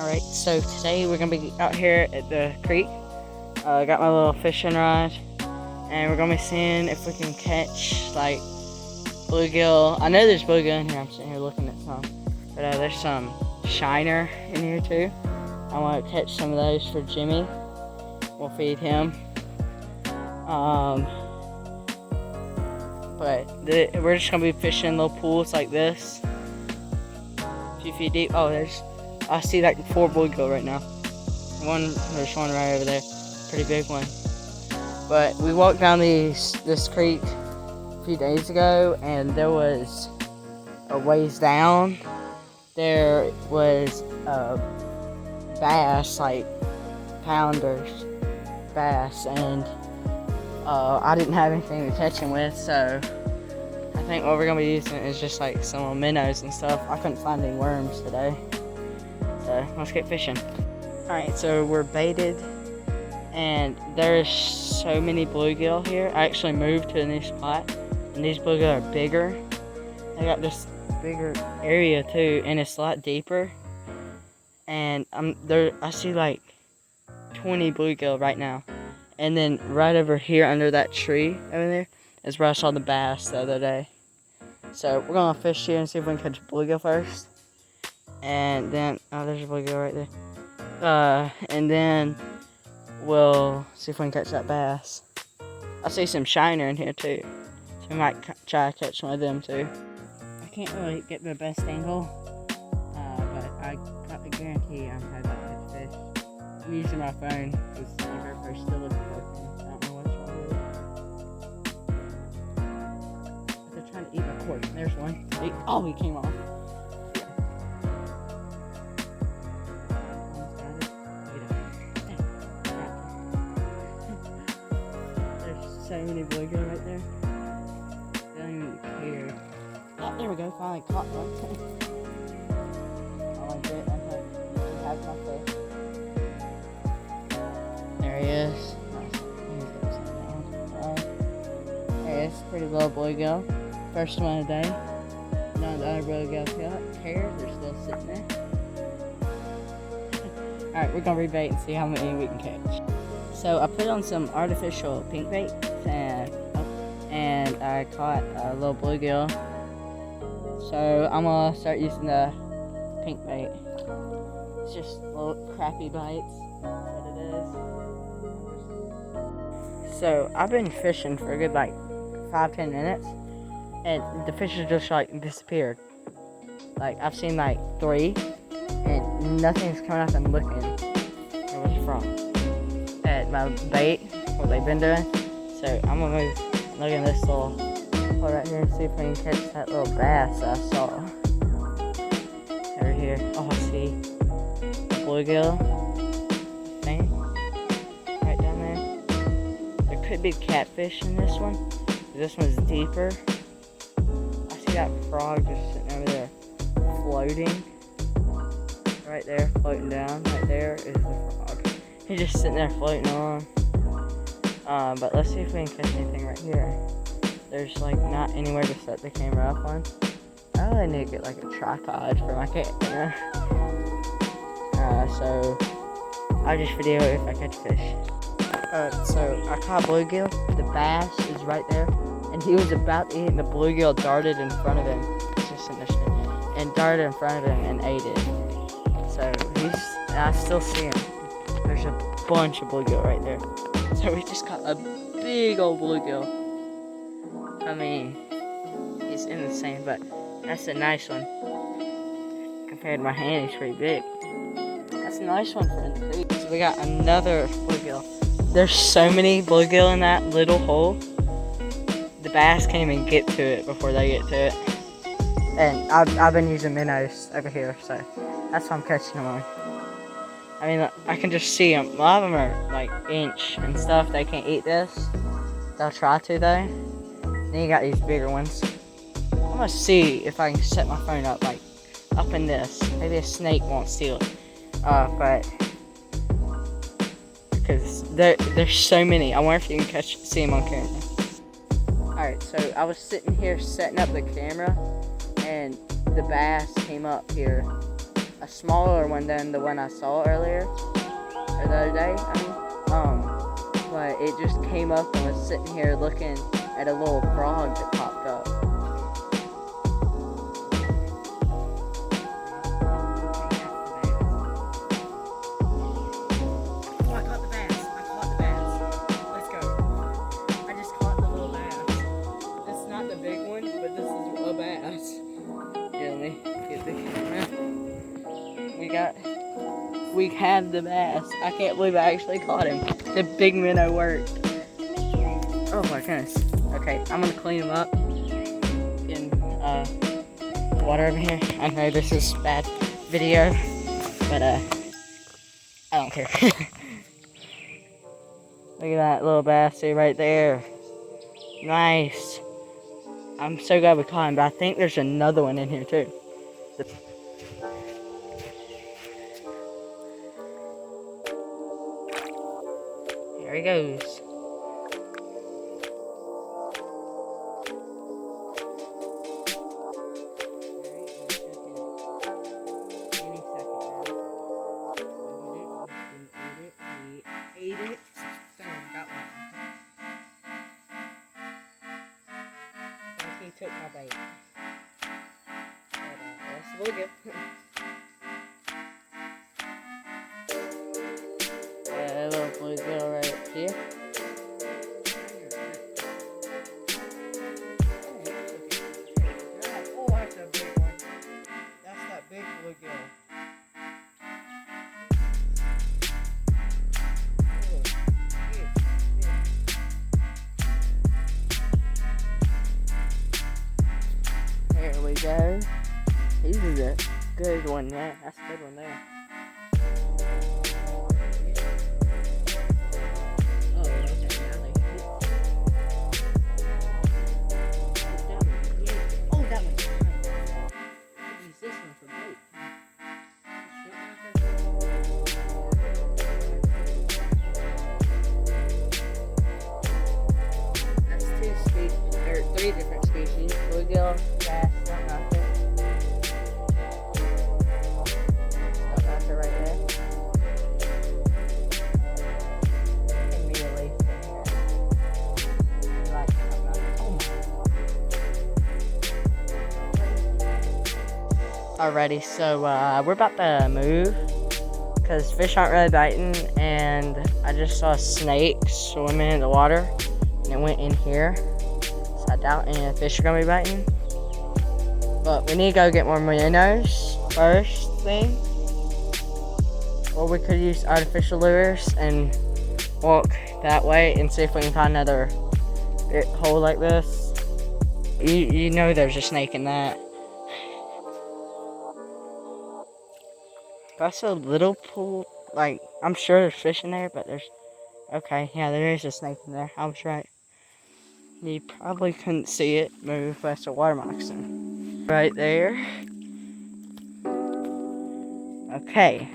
Alright, so today we're going to be out here at the creek. Got my little fishing rod, and we're going to be seeing if we can catch, like, bluegill. I know there's bluegill in here. I'm sitting here looking at some. But there's some shiner in here too. I want to catch some of those for Jimmy. We'll feed him. We're just going to be fishing little pools like this. A few feet deep. Oh, I see like 4 bluegill right now. There's one right over there. Pretty big one. But we walked down this creek a few days ago, and there was a ways down. There was bass, like pounders, bass, and I didn't have anything to catch them with, so I think what we're gonna be using is just like some little minnows and stuff. I couldn't find any worms today, so let's get fishing. Alright, so we're baited, and there's so many bluegill here. I actually moved to a new spot, and these bluegill are bigger. They got this bigger area too, and it's a lot deeper. And I see like 20 bluegill right now. And then right over here under that tree over there is where I saw the bass the other day. So we're gonna fish here and see if we can catch bluegill first. And then, oh, there's a bluegill right there. And then we'll see if we can catch that bass. I see some shiner in here too, so we might try to catch one of them too. I can't really get the best angle, but I guarantee I'm having to catch fish. I'm using my phone because my GoPro still isn't working. I don't know what's wrong with it. They're trying to eat my cord. There's one. Oh, he came off. There's so many bluegill right there. They don't even care. Oh, there we go. Finally caught one. I like it. I have my fish. There he is. There he is. Pretty little bluegill. First one of the day. None of the other bluegill care. They're still sitting there. Alright, we're going to rebait and see how many we can catch. So I put on some artificial pink bait, and I caught a little bluegill. So I'm going to start using the pink bait. It's just little crappy bites. That's what it is. So I've been fishing for a good like 5-10 minutes, and the fish have just like disappeared. Like I've seen like 3, and nothing's coming out. I'm looking where it's from at my bait, what they've been doing. So I'm gonna move, look at this little hole right here and see if we can catch that little bass I saw over here. Oh, I see bluegill thing right down there. There could be catfish in this one. This one's deeper. I see that frog just sitting over there floating. Right there, floating down. Right there is the frog. He's just sitting there floating on. But let's see if we can catch anything right here. There's like not anywhere to set the camera up on. I really need to get like a tripod for my camera. So I'll just video it if I catch fish. So I caught bluegill. The bass is right there, and he was about to eat, and the bluegill darted in front of him. He's just sitting there, and darted in front of him and ate it. So I still see him. There's a bunch of bluegill right there. So we just caught a big old bluegill. I mean, he's in the sand, but that's a nice one. Compared to my hand, he's pretty big. That's a nice one for in the creek. So we got another bluegill. There's so many bluegill in that little hole. The bass can't even get to it before they get to it. And I've been using minnows over here, so that's what I'm catching them on. I mean, I can just see them. A lot of them are like inch and stuff. They can't eat this. They'll try to though. Then you got these bigger ones. I'm gonna see if I can set my phone up like up in this. Maybe a snake won't steal it. But because there's so many. I wonder if you can see them on camera. Alright, so I was sitting here setting up the camera, and the bass came up here a smaller one than the one I saw earlier, or the other day, but it just came up and was sitting here looking at a little frog that popped up. Oh, I caught the bass. Let's go. I just caught the little bass. It's not the big one, but this is a bass. Here, let me get the camera. We have the bass. I can't believe I actually caught him. The big minnow worked. Oh my goodness. Okay, I'm gonna clean him up in water over here. I know this is bad video, but I don't care. Look at that little bassy right there. Nice. I'm so glad we caught him, but I think there's another one in here too. There he goes. Ate it. Got one. I think he took my bait. But that's really good. A little bluegill right here. Oh, that's a big one. That's that big bluegill. There we go. This is a good one there. That's a good one there. Three different species: bluegill, bass, stump-knocker. Stump-knocker right there. Can be released in here. You like stump-knocker? Alrighty, so we're about to move because fish aren't really biting, and I just saw a snake swimming in the water, and it went in here. I doubt any of the fish are gonna be biting, but we need to go get more minnows first thing, or we could use artificial lures and walk that way and see if we can find another hole like this. You know there's a snake in that. That's a little pool, like I'm sure there's fish in there, but there's, okay, yeah, there is a snake in there. I was right. You probably couldn't see it move, but that's a water moccasin. Right there. Okay.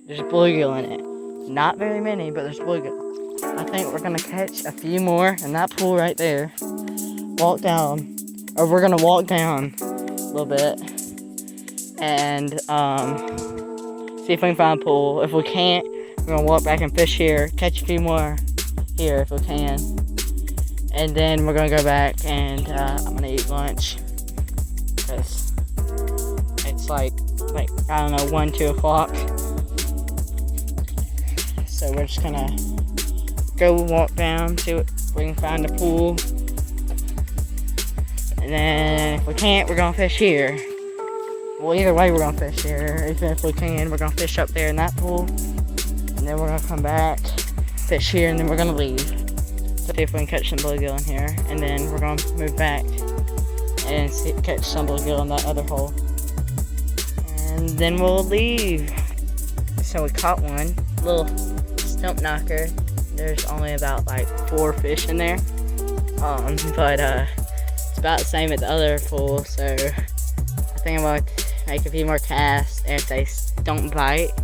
There's bluegill in it. Not very many, but there's bluegill. I think we're gonna catch a few more in that pool right there. Walk down, or we're gonna walk down a little bit and see if we can find a pool. If we can't, we're gonna walk back and fish here, catch a few more here if we can. And then we're gonna go back and I'm gonna eat lunch because it's like I don't know, 1, 2 o'clock. So we're just gonna go walk down, see if we can find a pool. And then if we can't, we're gonna fish here. Well, either way, we're gonna fish here. Even if we can, we're gonna fish up there in that pool. And then we're gonna come back, fish here, and then we're gonna leave. See if we can catch some bluegill in here, and then we're gonna move back and catch some bluegill in that other hole, and then we'll leave. So we caught one little stump knocker. There's only about like 4 fish in there, but it's about the same at the other pool. So I think I'm gonna make a few more casts, and if they don't bite,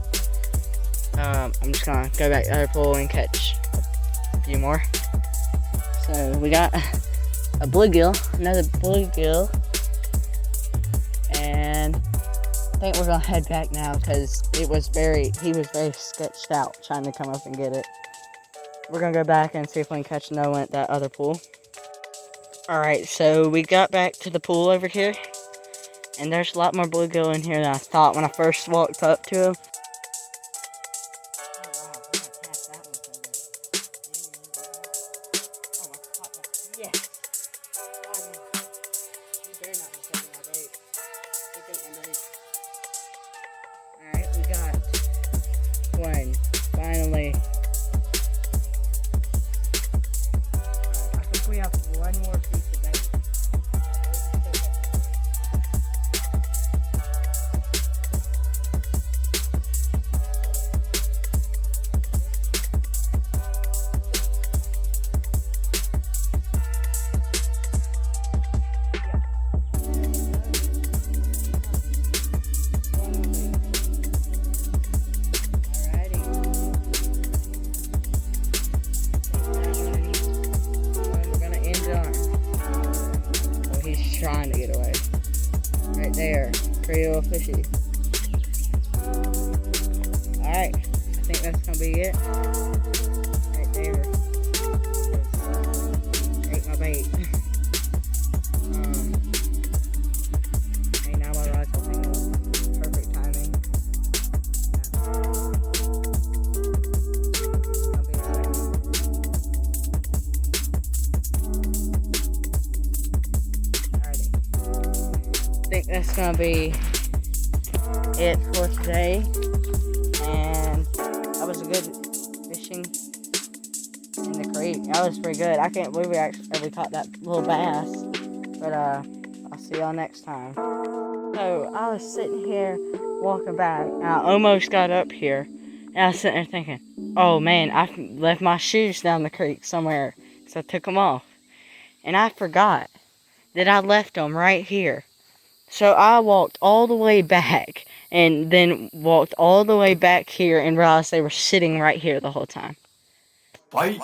I'm just gonna go back to the other pool and catch a few more. So we got a bluegill, another bluegill, and I think we're gonna head back now because he was very sketched out trying to come up and get it. We're gonna go back and see if we can catch Noah at that other pool. Alright, so we got back to the pool over here, and there's a lot more bluegill in here than I thought when I first walked up to him. Alright, we got one, finally. I think we have one more piece of bait. Trying to get away. Right there. Pretty little fishy. Alright. I think that's gonna be it. Right there. Ate my bait. Hey, now my rod's holding up. Perfect timing. I think that's gonna be it for today, and that was a good fishing in the creek. That was pretty good. I can't believe we actually caught that little bass, but I'll see y'all next time. So I was sitting here walking back, and I almost got up here, and I was sitting there thinking, oh man, I left my shoes down the creek somewhere because I took them off, and I forgot that I left them right here. So I walked all the way back and then walked all the way back here and realized they were sitting right here the whole time. Bye.